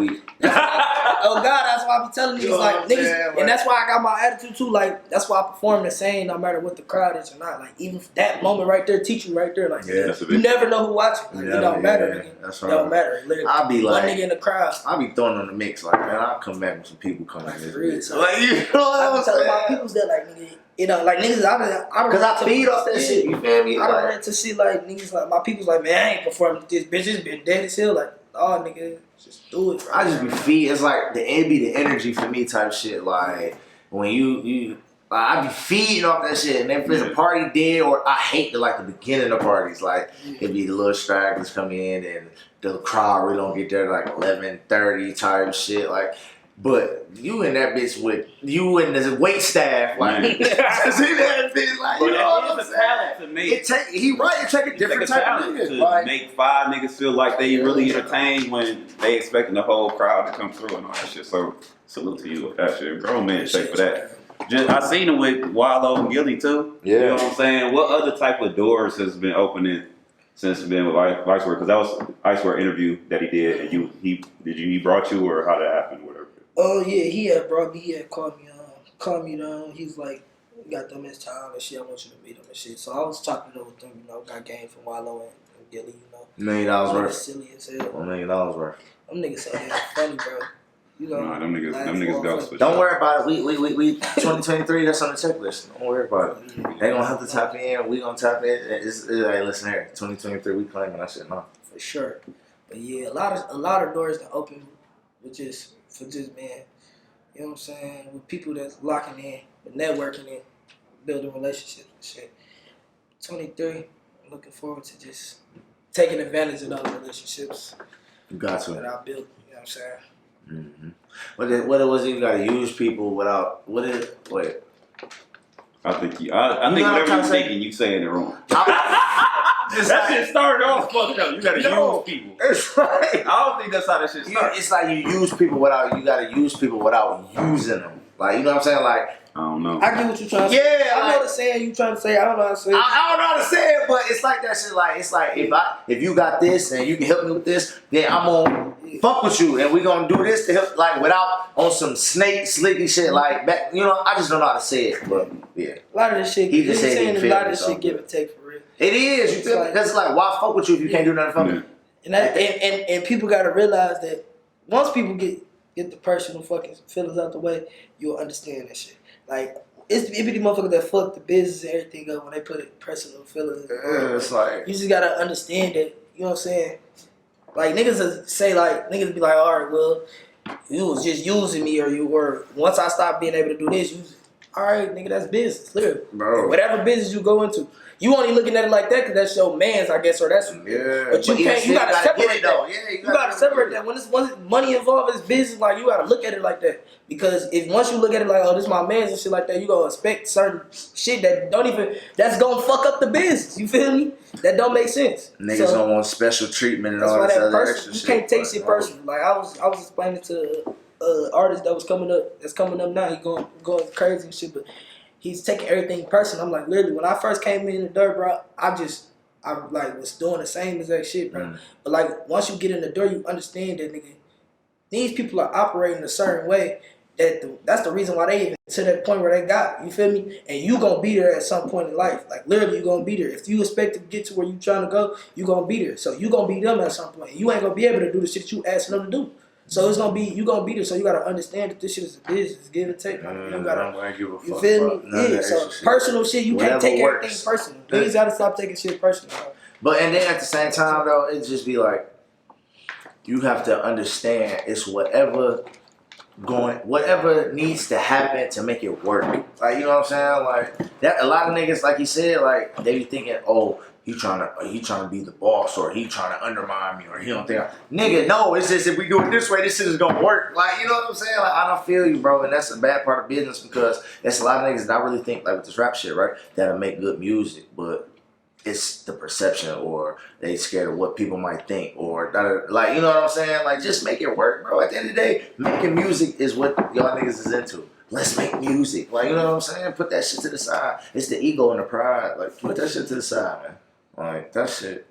Oh God, that's why I be telling niggas like niggas, and that's why I got my attitude too. Like that's why I perform the same no matter what the crowd is or not. Like even that moment right there, teach you right there. Like you never know who watching. Like, it don't matter. Nigga. That's right. It don't matter. Literally, I be like, one nigga in the crowd. I be throwing on the mix like, man, I'll come back with some people coming in this bitch. So, Like, you know what I I'm be telling my saying? peoples that like nigga, you know, like niggas. Because I feed off that shit. You feel me? I don't run to shit like niggas. Like my people's like, man, I ain't performing with this bitch. It's been dead as hell. Like, oh nigga. Just do it, bro. I just be feed. It's like it be the energy for me type shit. Like when you I be feeding off that shit. And if it's a party dead, or I hate the beginning of parties. Like it be the little stragglers come in and the crowd really don't get there like 11:30 type shit. Like, but you in that bitch with you and the wait staff. Like see that bitch like you know what I'm saying? To make It take a different type of nigga. to Like, make 5 niggas feel like they really entertained when they expecting the whole crowd to come through and all that shit. So salute to you with that shit. Grown man shake for that. Just I seen him with Wallow and Gilly too. Yeah. You know what I'm saying? What other type of doors has been opening since being with Icewear? Because that was Icewear interview that he did, and he brought you, or how that happened, whatever. Oh yeah, he had brought me. He had called me down. He was like, "We got them this time and shit. I want you to meet them and shit." So I was chopping it up with them. You know, got game from Wallow and Gilly. You know, $1 million worth. Silly as hell. $1 million worth. Them niggas say it's funny, bro. You know, Nah, them niggas ghost. Don't worry about it. We 2023. That's on the checklist. Don't worry about it. They gonna have to tap in. We gonna tap in. Hey, listen here. 2023. We claiming that shit now. for sure. But yeah, a lot of doors that open for just man. You know what I'm saying? With people that's locking in, with networking and building relationships and shit. 23, I'm looking forward to just taking advantage of those relationships You got to. that I built. You know what I'm saying? Mm-hmm. What it was, you gotta use people without. Wait. I think whatever you're thinking, you say in the room. That shit started off fucked up. You gotta use people. It's right. I don't think that's how that shit started. It's like you gotta use people without using them. Like, you know what I'm saying? Like, I don't know. I get what you're trying to say. Yeah, I know like- the saying you trying to say. I don't know how to say it. I don't know how to say it, but it's like that shit. Like, it's like if you got this and you can help me with this, then I'm gonna fuck with you and we gonna do this to help, like, without on some snake slicky shit. Like, back, you know, I just don't know how to say it, but yeah, A lot of this shit, He just said he a feel lot of it, this so. shit give and take for real. it is. You feel me? Because it's like, why fuck with you if you can't do nothing for me? And and people gotta realize that once people get the personal fucking feelings out the way, you'll understand that shit. Like, it be the motherfuckers that fuck the business and everything up when they put it personal feelings. It's like, You just gotta understand that, you know what I'm saying? Like, niggas be like, all right, well, you was just using me, or once I stopped being able to do this, all right, nigga, that's business, literally. Bro. Whatever business you go into, you only looking at it like that because that's your man's, I guess, or that's Yeah. But you can't. You gotta separate that. Yeah, you gotta separate that. When it's money involved, it's business. Like you gotta look at it like that because if once you look at it like, oh, this is my man's and shit like that, you gonna expect certain shit that that's gonna fuck up the business. You feel me? That don't make sense. Niggas don't want special treatment and all this other extra shit. You can't take shit personal. Like I was explaining to artist that's coming up now. He going crazy and shit, but he's taking everything personal. I'm like, literally, when I first came in the dirt, bro, I like was doing the same exact shit, bro. But like once you get in the door, you understand that nigga, these people are operating a certain way. That's the reason why they even to that point where they got. You feel me? And you gonna be there at some point in life. Like literally, you gonna be there. If you expect to get to where you trying to go, you gonna be there. So you gonna be them at some point. You ain't gonna be able to do the shit you asking them to do. So it's gonna be you gonna be there. So you gotta understand that this shit is a business, give and take. You gotta, you feel me? Yeah. So personal shit, you can't take everything personal. You gotta stop taking shit personal. But and then at the same time though, it just be like you have to understand it's whatever needs to happen to make it work. Like you know what I'm saying? Like that a lot of niggas, like you said, like they be thinking, oh, he trying to be the boss, or he trying to undermine me, or he don't think nigga, no, it's just if we do it this way, this shit is gonna work. Like, you know what I'm saying? Like I don't feel you, bro, and that's a bad part of business because there's a lot of niggas that I really think like with this rap shit, right? That'll make good music, but it's the perception, or they scared of what people might think, or like, you know what I'm saying? Like, just make it work, bro. At the end of the day, making music is what y'all niggas is into. Let's make music. Like, you know what I'm saying? Put that shit to the side. It's the ego and the pride. Like, put that shit to the side, man. Like, that shit,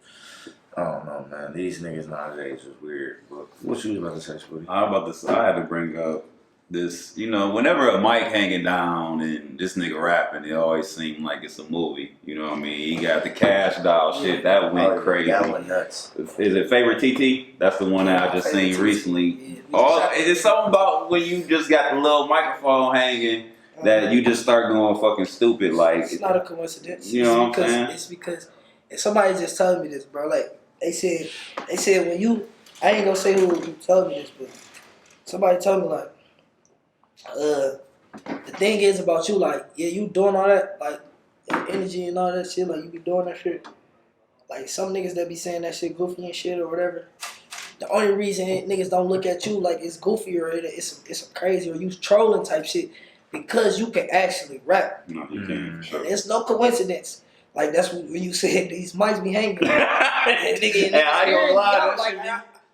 I don't know, man. These niggas nowadays is weird. But what you was about to say, Spooty? I had to bring up this, you know, whenever a mic hanging down and this nigga rapping, it always seemed like it's a movie. You know what I mean? He got the Kash Doll shit. That went crazy. That went nuts. Is it Favorite TT? That's the one that I just seen recently. It's something about when you just got the little microphone hanging that you just start going fucking stupid. Like, it's not a coincidence. You know what I'm saying? It's because somebody just told me this, bro. Like they said when you, I ain't gonna say who told me this, but somebody told me like, the thing is about you, like, yeah, you doing all that, like, energy and all that shit, like, you be doing that shit. Like, some niggas that be saying that shit goofy and shit or whatever, the only reason niggas don't look at you like it's goofy or it's crazy or you trolling type shit because you can actually rap. No, you can't. And it's no coincidence. Like, that's when you said these mics be hanging. and I ain't gonna lie, like,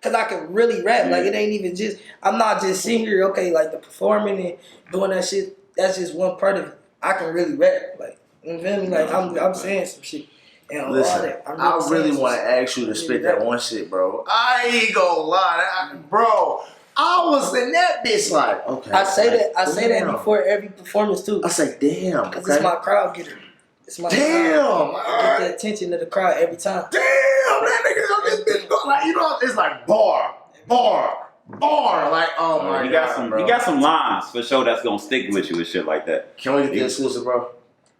cause I can really rap. Like it ain't even just. I'm not just sitting here. Okay, like the performing and doing that shit. That's just one part of it. I can really rap. Like you feel me? Like I'm saying some shit. And listen, all that. I really want to ask you to spit that one shit, bro. I ain't gonna lie, bro. I was in that bitch like, okay. I say that before every performance too. I say, damn, because it's my crowd getter. It's my damn. Get the attention of the crowd every time. Damn, that nigga on this bitch go like, you know, it's like bar. Like, oh my god, bro. You got some lines for sure that's gonna stick with you and shit like that. Can we get the exclusive, bro?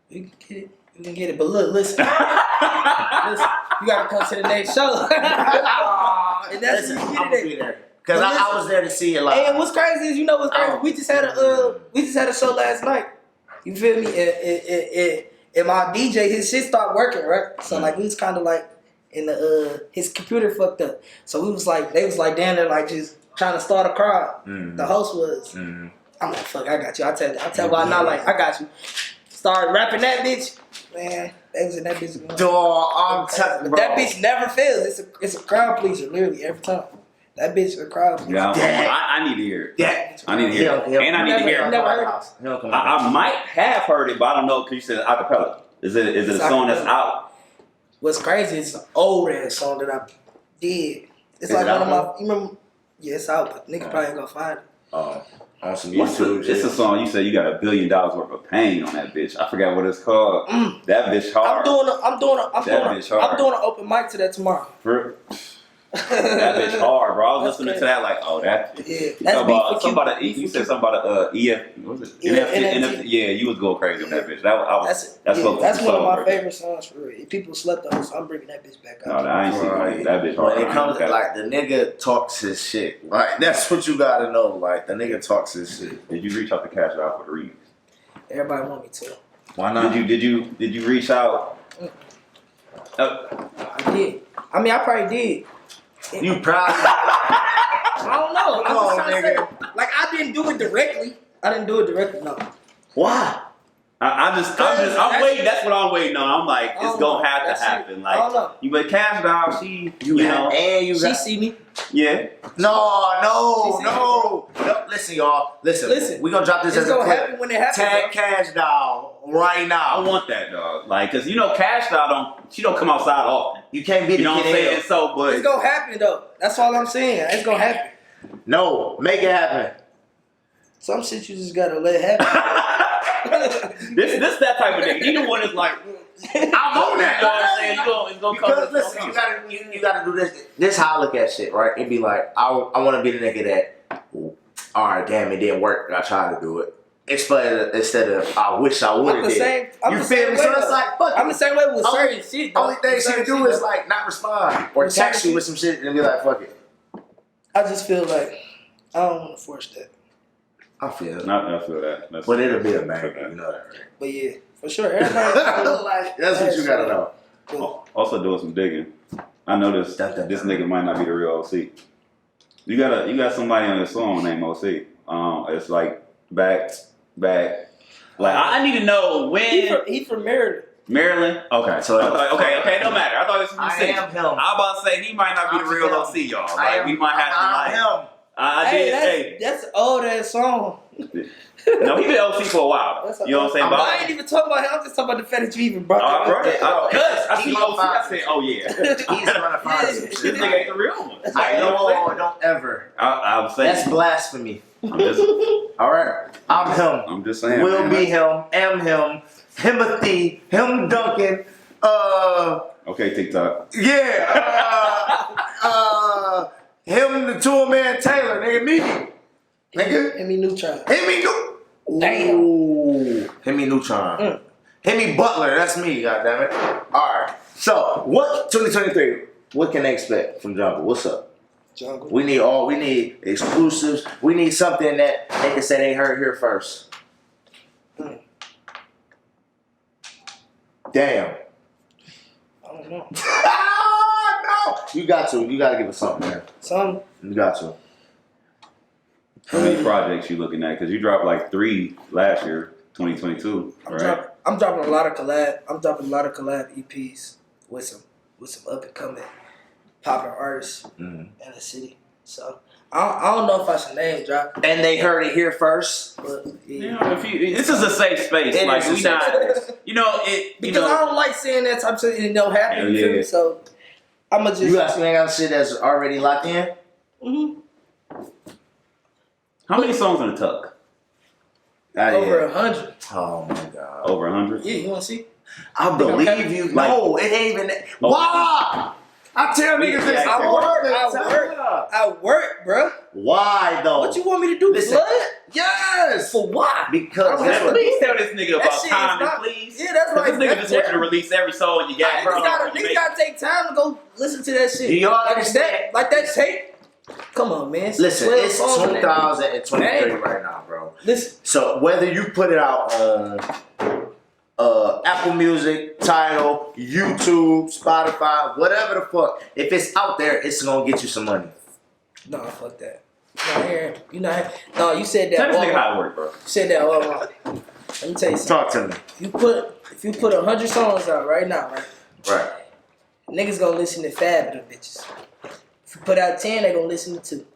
You can get it. But look, listen, you gotta come to the next show. And that's I'm gonna be there. Cause I was there to see it live. And what's crazy is, you know what's crazy? We just had a show last night. You feel me? And my DJ, his shit started working, right? So like we was kind of like in the his computer fucked up. So they was like down there like just trying to start a crowd. The host was. I'm like, fuck, I got you. I tell why not, like, I got you. Started rapping that bitch. Man, they was in that bitch. Dog, I'm telling you, bro. That bitch never fails. It's a crowd pleaser, literally, every time. That bitch is a crowd pleaser. Yeah, I need to hear it. I need to hear it. And I need to hear it. I might have heard it, but I don't know because you said acapella. Is it a song that's out? What's crazy is an old ass song that I did. It's like one of my, you remember? Yeah, it's out, but niggas probably ain't gonna find it. On some YouTube. It's a song you said you got $1 billion worth of pain on that bitch. I forgot what it's called. That bitch hard. I'm doing an open mic to that tomorrow. That bitch hard, bro. I was listening to that like, oh, that. Yeah, that's somebody. You said something about EF. What was it? NFT. Yeah, you was going crazy on that bitch. That's one of my favorite songs for real. If people slept on, so I'm bringing that bitch back up. No, I ain't seen that bitch hard. When it comes to like the nigga talks his shit. Like that's what you gotta know. Like the nigga talks his shit. Did you reach out to Kash Doll for the remix? Everybody want me to. Why not? Did you reach out? I did. I mean, I probably did. You proud? I don't know. Come I'm on, just trying to nigga. say, like, I didn't do it directly. No. Why? I'm waiting. That's what I'm waiting on. I'm like, it's gonna have to happen. I don't know. Like, you but Kash Doll, she, you know, and you She got. see me. yeah. No. Listen, y'all. Listen. We gonna drop this It's as a gonna clip. happen when it happens. Tag Bro. Kash Doll right now. I want that, dog. Like, cause you know, Kash Doll don't come outside often. You can't be You the know what I'm kid saying? So, but It's gonna happen though. That's all I'm saying. It's gonna happen. No, make it happen. Some shit you just gotta let happen. this that type of nigga. He the one that's like, I'm on that. you know what I'm saying? It's gonna come. Because listen, you gotta do this. This how I look at shit, right? It'd be like, I want to be the nigga that, all right, damn, it didn't work. I tried to do it. Instead of I wish I would have did. I'm You the feel same me? way, So it's though. like, fuck I'm it. the same way with Only- certain shit. Only thing she Certain can do shit, is though. like not respond or Certain text you shit. with some shit and be like, fuck it. I just feel like I don't want to force that. I feel it. I feel that. That's, But it'll be a banger, you know that, right? But yeah, for sure. Everybody like That's what you gotta know. Cool. Also doing some digging. I know this nigga might not be the real OC. You got somebody on your song named OC. It's like back. Like I need to know when. He from Maryland. Maryland. Okay. So- okay. No matter. I thought this was I city. am him. I was about to say he might not be the real him. OC, y'all. Like we might have to like. him. I did. That's an old ass song. No, he been OC for a while. That's You know what I'm saying? But I ain't even talking about him. I'm just talking about the fact that you even brought that bro, up there. cause I see He's OC. I fine. said, oh yeah. He's gonna find some This shit. nigga ain't the real one. I You know what I'm know, saying? don't ever. I'm saying. That's blasphemy. I'm just, Alright? I'm him. I'm just saying. Will man. be him. Am him. Himothy. Him Duncan. Okay, TikTok. Yeah. Him the two-man Taylor. Nigga, me. Nigga. Hit me Neutron. Hit me new. Damn. Ooh. Hit me Neutron. Hit me Butler. That's me, goddammit. Alright. So, what 2023? What can they expect from Jungle? What's up? Jungle. We need exclusives. We need something that they can say they heard here first. Damn. I don't know. Ah, no. You got to give us something, man. Some. You got to. How many projects you looking at? Because you dropped like 3 last year, 2022, right? I'm dropping a lot of collab. EPs with some up and coming popular artists in the city. So I don't know if I should name drop. And they heard it here first. But You yeah. know, this is a safe space. It Like is a we safe not, space. you know it. Because You know, I don't like saying that type of shit and it don't happen. Hell You feel yeah. me? So I'ma just. You got shit that's already locked in? Mhm. how many songs on the tuck? Over 100. Oh my god. Over 100. Yeah, you wanna see? I believe you. Like- No, it ain't even. Why? I tell niggas this. Yeah, I work, bruh. Why though? What you want me to do? Listen. Blood? Yes. For why? Because I guess don't what? Please tell this nigga That about shit time, is not- please. Yeah, that's Because right. this nigga just want you to release every song you got. Niggas gotta take time to go listen to that shit. Do y'all like understand? Like that tape? Come on, man. Listen, 12 it's songs on that. 2023 Dang. right now, bro. Listen, So whether you put it out on Apple Music, Tidal, YouTube, Spotify, whatever the fuck, if it's out there, it's gonna get you some money. no, fuck that. You not hearing. No, you said that. Tell this all nigga wrong. how it work, bro. You said that all wrong. Let me tell you something. Talk to me. If you put 100 songs out right now, right? Right. Niggas gonna listen to 5 of them bitches. If you put out 10, they gonna listen to 2.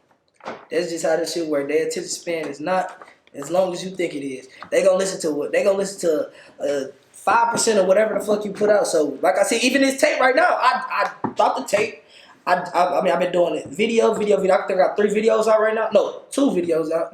That's just how this shit work. Their attention span is not as long as you think it is. They gonna listen to what? They gonna listen to 5% of whatever the fuck you put out. So, like I said, even this tape right now, I dropped the tape. I mean, I've been doing it. Video. I think I got 3 videos out right now. No, 2 videos out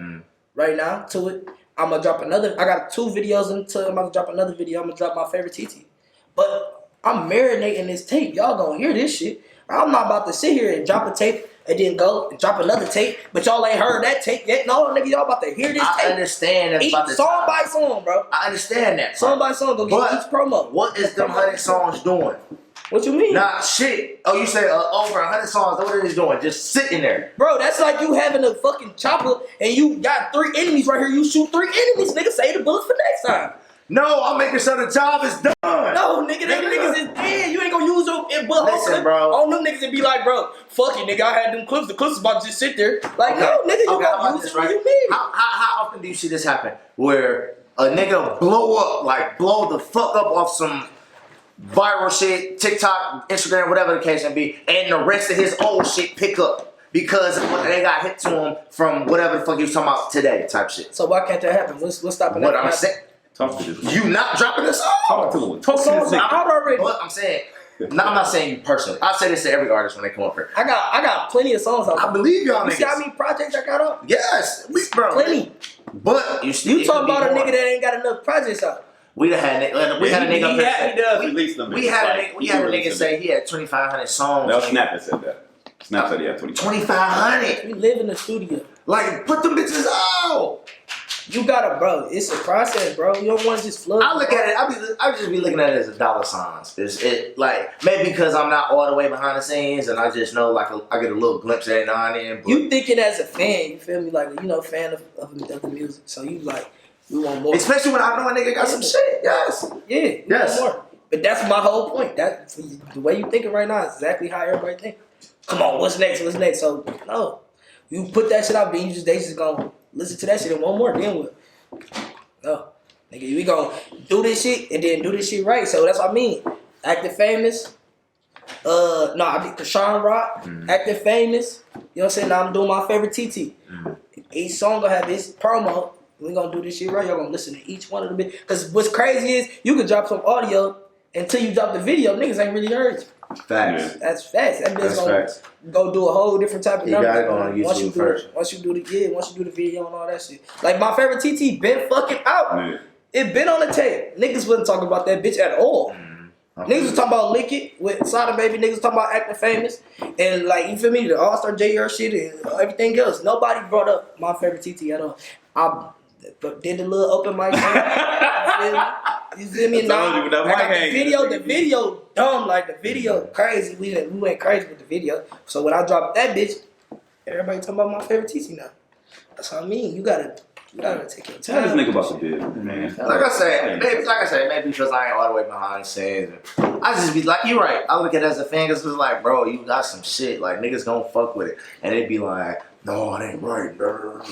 right now to it. I'm gonna drop another. I got 2 videos until I'm gonna drop another video. I'm gonna drop my favorite TT. But I'm marinating this tape. Y'all gonna hear this shit. I'm not about to sit here and drop a tape and then go and drop another tape, but y'all ain't heard that tape yet. No, nigga, y'all about to hear this I tape. understand that's about the Song time. by song, bro. I understand that. Song by song, go get But each promo. what is them 100 songs doing? What you mean? Nah, shit. Oh, you say over 100 songs. What are they doing? Just sitting there. Bro, that's like you having a fucking chopper and you got 3 enemies right here. You shoot 3 enemies. Nigga, save the bullets for next time. No, I'm making sure the job is done. No, nigga, them niggas is dead. You ain't gonna use your bullet. Listen, bro. On them niggas and be like, bro, fuck it, nigga. I had them clips. The clips about to just sit there. Like, no, nigga, you gonna use it when you need it. How often do you see this happen? Where a nigga blow up, like blow the fuck up off some viral shit, TikTok, Instagram, whatever the case may be, and the rest of his old shit pick up because they got hit to him from whatever the fuck you was talking about today type shit. So why can't that happen? What's stopping that? What I'm saying. Talk to this. You not dropping this song? Talk to him. Talk to this. out already. What I'm saying. No, I'm not saying you personally. I say this to every artist when they come up here. I got plenty of songs out there. I believe y'all You niggas. see how many projects I got up? Yes, bro. Plenty. But You talking about a nigga that ain't got enough projects out? We had a nigga. He does release them. We had a nigga say he had 2,500 songs. No, Snap said that. Snap said he had 2,500. We live in the studio. Like, put them bitches out. You gotta, bro. It's a process, bro. You don't want to just flood. I look at it. I just be looking at it as a dollar signs. It like maybe because I'm not all the way behind the scenes and I just know like I get a little glimpse every now and then. But You thinking as a fan, you feel me? Like fan of the music. So you like we want more. especially when I know a nigga got some shit. Yes. Yeah. We Yes. want more. But that's my whole point. That the way you thinking right now is exactly how everybody think. Come on, what's next? What's next? So no, you put that shit out, but they just gonna listen to that shit and one more. Then what? No, nigga, we gonna do this shit and then do this shit right. So that's what I mean. Active Famous. I did Krishan Rock. Active Famous. You know what I'm saying? Now I'm doing my favorite TT. Each song gonna have its promo. We gonna do this shit right. Y'all gonna listen to each one of them. Cause what's crazy is you can drop some audio until you drop the video. Niggas ain't really heard you. Facts. That's facts. That bitch That's gonna facts. go do a whole different type of You numbers. gotta go on YouTube first. Once you do the video and all that shit. Like my favorite TT been fucking out. Man. It been on the tape. Niggas wasn't talking about that bitch at all. Okay. Niggas was talking about Lick It with Sada Baby. Niggas was talking about Acting Famous. And like, you feel me? The All-Star JR shit and everything else. Nobody brought up my favorite TT at all. I did the little open mic thing. You feel me? Now, the video dumb. Like, the video crazy. We went crazy with the video. So when I dropped that bitch, everybody talking about my favorite TT now. That's what I mean. You gotta take your Tell this time. nigga about the bid, man. Like I said, maybe because I ain't all the way behind the scenes. I just be like, you're right. I look at it as a fan because it's like, bro, you got some shit. Like, niggas gonna fuck with it. And they be like, no, it ain't right.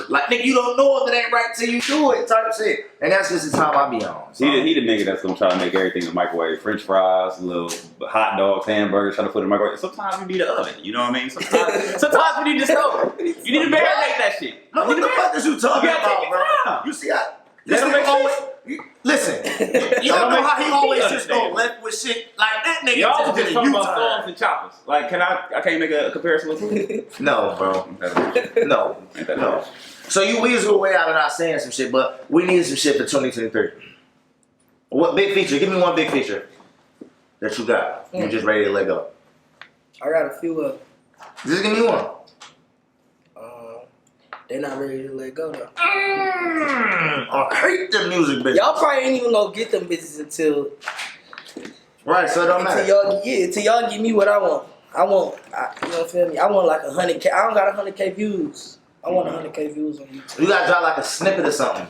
Like, nigga, you don't know if it ain't right till you do it type shit. And that's just the time I be on. So. He the nigga that's gonna try to make everything in the microwave. French fries, little hot dogs, hamburgers, try to put in the microwave. Sometimes you need an oven, you know what I mean? Sometimes you need the stove. You need to marinate that shit. No, what the fuck is you talking about, bro? Time. You see, That don't make sense. Listen, you don't know how he always just go left with shit like that nigga. Y'all just just did talking a about U-turn. storms and choppers. Like, I can't make a comparison with you? No, bro. No. Ain't that No. So we was way out of not saying some shit, but we need some shit for 2023. What big feature? Give me one big feature that you got. You just ready to let go. I got a few of them. Just give me one. They're not ready to let go though. I hate the music business. Y'all probably ain't even gonna get them bitches until Right, so it don't matter. until y'all give me what I want. You know what feel me? I want like 100K. I don't got 100K views. I want 100K views on YouTube. You gotta drop like a snippet of something.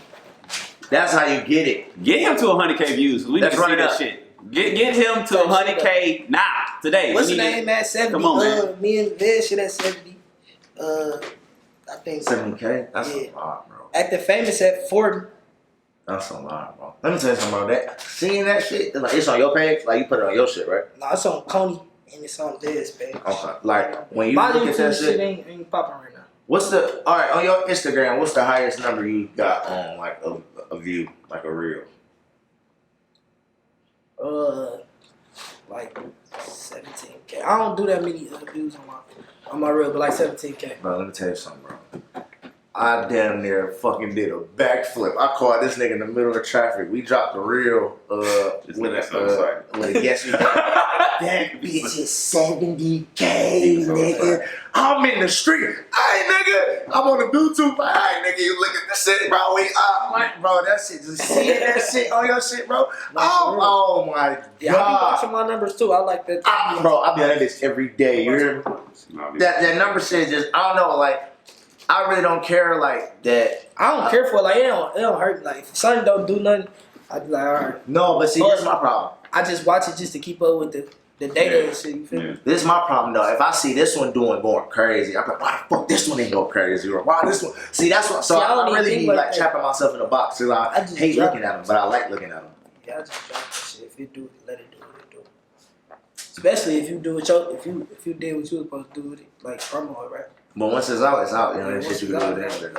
That's how you get it. Get him to 100K views. We need Let's to run see it that up. shit. Get him to 100K now, today. What's We the need name it. at 70? Come on, man. Me and Vez shit at 70. I think 70K? That's Yeah. a lot, bro. Active Famous at 40. That's a lot, bro. Let me tell you something about that. Seeing that shit, like it's on your page, like you put it on your shit, right? No, it's on Coney and it's on Vez page. Okay. Like when you My look at that YouTube shit, ain't popping right now. what's the alright, on your Instagram, what's the highest number you got on like a view, like a reel? Like 17K. I don't do that many views on my reel, but like 17K. Bro, let me tell you something, bro. I damn near fucking did a backflip. I caught this nigga in the middle of traffic. We dropped the reel with a guess who. That bitch is 70K, nigga. I'm in the street. Hey, nigga. I'm on the Bluetooth. Hey, nigga, you look at this shit, bro. Bro, that shit, just seeing that shit on your shit, bro. Oh my God. Yeah, I be watching my numbers too. I like that. Bro, I be on that bitch every day. You hear me? That number shit just, I don't know, like, I really don't care like that. I don't care for it. Like, it don't hurt me. Like, if something don't do nothing, I be like, all right. No, but see, this is my problem. I just watch it just to keep up with the data and shit. You feel me? This is my problem though. If I see this one going crazy, I'm like, why the fuck this one ain't go crazy? Or why this one? See, that's what. So I really be like trapping myself in a box. Cause I hate looking at them, but I like looking at them. Yeah, I just drop that shit. If you do it, let it do what it do. Especially if you do it, if you did what you were supposed to do with it, like promo it, right? But once it's out, it's out. You know, that shit you can do with it.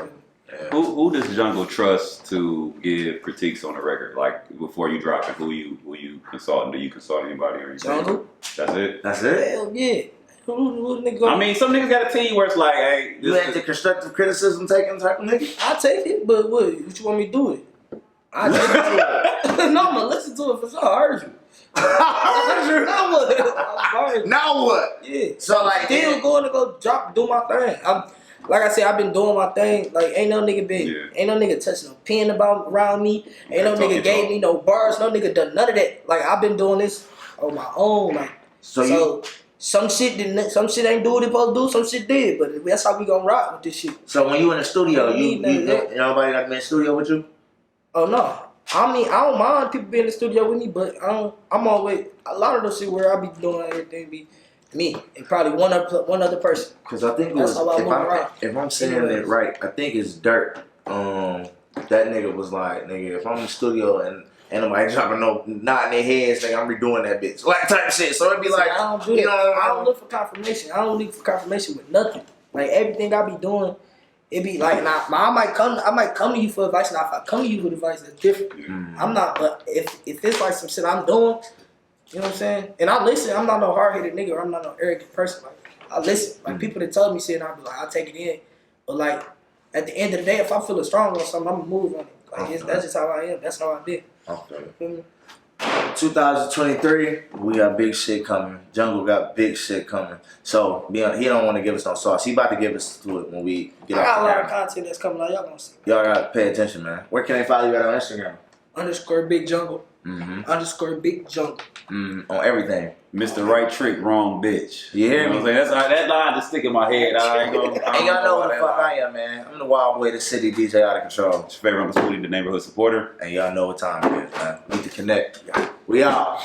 Yeah. Who does Jungle trust to give critiques on a record? Like before you drop it, who you consulting? Do you consult anybody or anything? Jungle. That's it. That's it. Hell yeah. Who nigga? I mean, some niggas got a team where it's like, hey, you ain't the constructive criticism taking type of nigga. I take it, but what you want me to do with it? I take it. No, I'm gonna listen to it for sure. I heard you. Now what? Yeah. So like, still going to go do my thing. Like I said, I've been doing my thing. Like ain't no nigga touching no pen around me. Ain't no nigga gave me no bars. No nigga done none of that. Like I've been doing this on my own. Like so some shit ain't do what it supposed to do. Some shit did, but that's how we gonna rock with this shit. So when you in the studio, you nobody got to be in the studio with you? Oh no. I mean, I don't mind people being in the studio with me, but I'm always a lot of those shit where I be doing everything be me and probably one other person. Because I think it was, if I'm saying it right, I think it's Dirt. That nigga was like, nigga, if I'm in the studio and nobody dropping no knot in their heads, nigga, I'm redoing that bitch, like type of shit. So it'd be like, I don't do that. I don't look for confirmation. I don't look for confirmation with nothing. Like everything I be doing. It be like, I might come to you for advice. Now, if I come to you with advice, that's different. I'm not, but if it's like some shit I'm doing, you know what I'm saying? And I listen. I'm not no hard-headed nigga, or I'm not no arrogant person. Like, I listen. Like, people that tell me shit, and I'll be like, I'll take it in. But, like, at the end of the day, if I'm feeling strong on something, I'm going to move on it. Like, that's just how I am. That's how I did. Okay. You feel me? 2023, we got big shit coming. Jungle got big shit coming. So he don't want to give us no sauce. He about to give us to it when we get off the camera. I got a lot of content that's coming out. Y'all gonna see. Y'all gotta pay attention, man. Where can they follow you at on Instagram? _Big Jungle. _Big Jungle. On everything. Mr. Right Trick, Wrong Bitch. You hear me? That's that line just stick in my head. And y'all know what the fuck I am, man. I'm the wild boy, the city DJ out of control. It's your favorite Uncle Spooty, the neighborhood supporter. And y'all know what time it is, man. We need to connect. We out.